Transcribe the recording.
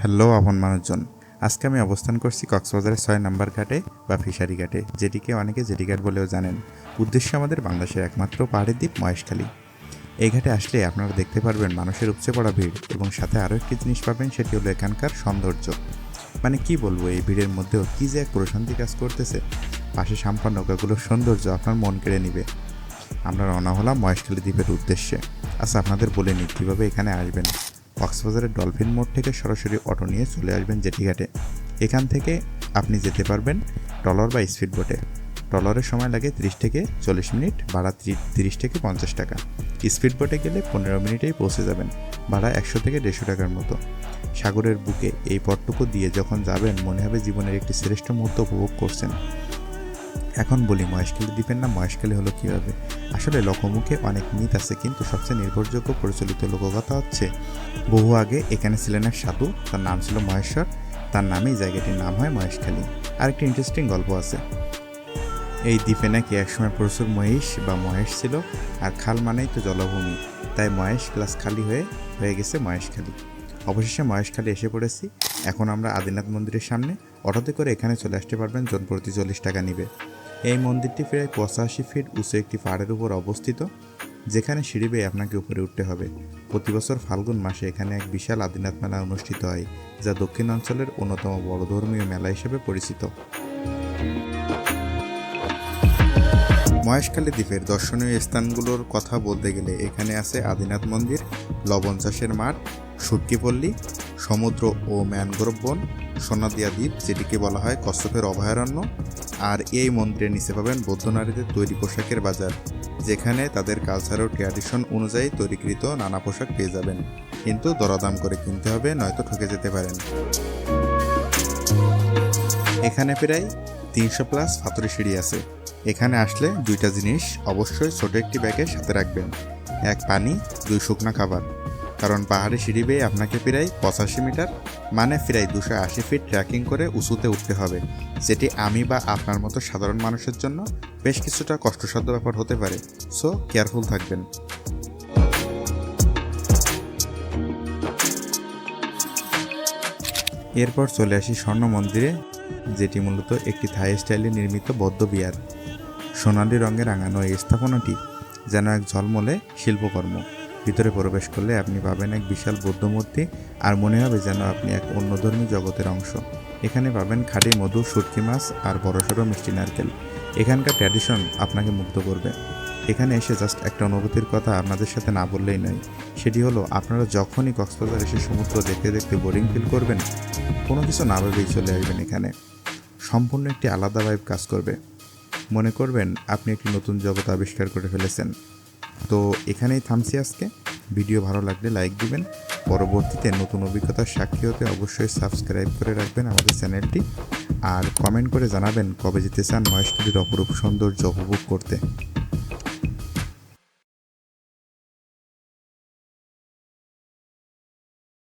Hello আপন মানুষজন, আজকে আমি অবস্থান করছি কক্সবাজারের 6 নম্বর ঘাটে বা ফিশারি ঘাটে, যেটিকে অনেকে জেটি ঘাট বলেও জানেন। উদ্দেশ্য আমাদের বাংলাদেশের একমাত্র পাহাড়ি দ্বীপ মহেশখালী। এই ঘাটে আসলে আপনারা দেখতে পারবেন মানুষের উপচে পড়া ভিড়, এবং সাথে আরও একটি জিনিস পাবেন, সেটি হলো এখানকার সৌন্দর্য। মানে কি বলবো, এই ভিড়ের মধ্যেও কী যে এক প্রশান্তি কাজ করতেছে। পাশে সাম্পান নৌকাগুলোর সৌন্দর্য আপনার মন কেড়ে নিবে। আমরা রওনা হলাম মহেশখালী দ্বীপের উদ্দেশ্যে। আচ্ছা, আপনাদের বলে নিই কীভাবে এখানে আসবেন। কক্সবাজারের ডলফিন মোড় থেকে সরাসরি অটো নিয়ে চলে আসবেন জেটিঘাটে। এখান থেকে আপনি যেতে পারবেন ট্রলার বা স্পিড বোটে। ট্রলারের সময় লাগে 30 থেকে 40 মিনিট, ভাড়া 30 থেকে 50 টাকা। স্পিড বোটে গেলে 15 মিনিটেই পৌঁছে যাবেন, ভাড়া 100 থেকে 150 টাকার মতো। সাগরের বুকে এই পথটুকু দিয়ে যখন যাবেন, মনে হবে জীবনের একটি শ্রেষ্ঠ মুহূর্ত উপভোগ করছেন। এখন বলি মহেশখালী দ্বীপের নাম মহেশখালী হলো কীভাবে। আসলে লোকমুখে অনেক মিথ আছে, কিন্তু সবচেয়ে নির্ভরযোগ্য প্রচলিত লোককথা হচ্ছে বহু আগে এখানে ছিলেন এক সাধু, তার নাম ছিল মহেশ্বর। তার নামেই জায়গাটির নাম হয় মহেশখালী। আরেকটি ইন্টারেস্টিং গল্প আছে, এই দ্বীপে নাকি একসময় প্রচুর মহিষ বা মহেশ ছিল, আর খাল মানেই তো জলভূমি, তাই মহেশ প্লাস খালি হয়ে গেছে মহেশখালী। অবশেষে মহেশখালী এসে পড়েছি। এখন আমরা আদিনাথ মন্দিরের সামনে। অটোতে করে এখানে চলে আসতে পারবেন, জন প্রতি 40 টাকা নিবে। এই মন্দিরটি প্রায় 85 ফিট উঁচু একটি পাহাড়ের উপর অবস্থিত, যেখানে সিঁড়ি বেয়ে আপনাকে উপরে উঠতে হবে। প্রতি বছর ফাল্গুন মাসে এখানে এক বিশাল আদিনাথ মেলা অনুষ্ঠিত হয়, যা দক্ষিণ অঞ্চলের অন্যতম বড় ধর্মীয় মেলা হিসেবে পরিচিত। মহেশখালী দ্বীপের দর্শনীয় স্থানগুলোর কথা বলতে গেলে এখানে আছে আদিনাথ মন্দির, লবণ চাষের মাঠ, সুটকিপল্লী, সমুদ্র ও ম্যানগ্রোভ বন, সোনাদিয়া দ্বীপ যেটিকে বলা হয় কচ্ছপের অভয়ারণ্য। আর এই মন্দিরের নিচে পাবেন বৌদ্ধ নারীদের তৈরি পোশাকের বাজার, যেখানে তাদের কালচার ও ট্র্যাডিশন অনুযায়ী তৈরিকৃত নানা পোশাক পেয়ে যাবেন, কিন্তু দরদাম করে কিনতে হবে, নয়তো ঠকে যেতে পারেন। এখানে প্রায় 300 প্লাস পাথুরে সিঁড়ি আছে। এখানে আসলে দুইটা জিনিস অবশ্যই ছোট একটি ব্যাগে সাথে রাখবেন, এক পানি, 2 শুকনা খাবার। কারণ পাহাড়ি সিঁড়ি বেয়ে আপনাকে প্রায় 85 মিটার মানে প্রায় 280 ফিট ট্রেকিং করে উঁচুতে উঠতে হবে, যেটি আমি বা আপনার মতো সাধারণ মানুষের জন্য বেশ কিছুটা কষ্টসাধ্য ব্যাপার হতে পারে। সো কেয়ারফুল থাকবেন। এরপর চলে আসি স্বর্ণ মন্দিরে, যেটি মূলত একটি থাই স্টাইলে নির্মিত বৌদ্ধ বিহার। সোনালি রঙে রাঙানো এই স্থাপনাটি যেন এক ঝলমলে শিল্পকর্ম। ভিতরে প্রবেশ করলে আপনি পাবেন এক বিশাল বৌদ্ধ মূর্তি, আর মনে হবে যেন আপনি এক অন্যধর্মী জগতের অংশ। এখানে পাবেন খাঁটি মধু, শুটকি মাছ আর বড়সড় মিষ্টি নারকেল। এখানকার ট্র্যাডিশন আপনাকে মুগ্ধ করবে। এখানে এসে জাস্ট একটা অনুভূতির কথা আপনাদের সাথে না বললেই নয়, সেটি হলো আপনারা যখনই কক্সবাজার এসে সমুদ্র দেখতে দেখতে বোরিং ফিল করবেন, কোনো কিছু না ভেবেই চলে আসবেন এখানে। সম্পূর্ণ একটি আলাদা ভাইব কাজ করবে, মনে করবেন আপনি একটি নতুন জগৎ আবিষ্কার করে ফেলেছেন। তো এখানেই থামছি আজকে। ভিডিও ভালো লাগলে লাইক দিবেন। পরবর্তীতে নতুন অভিজ্ঞতার সাক্ষী হতে অবশ্যই সাবস্ক্রাইব করে রাখবেন আমাদের চ্যানেলটি, আর কমেন্ট করে জানাবেন কবে যেতে চান মহেশখালীর অপরূপ সৌন্দর্য উপভোগ করতে।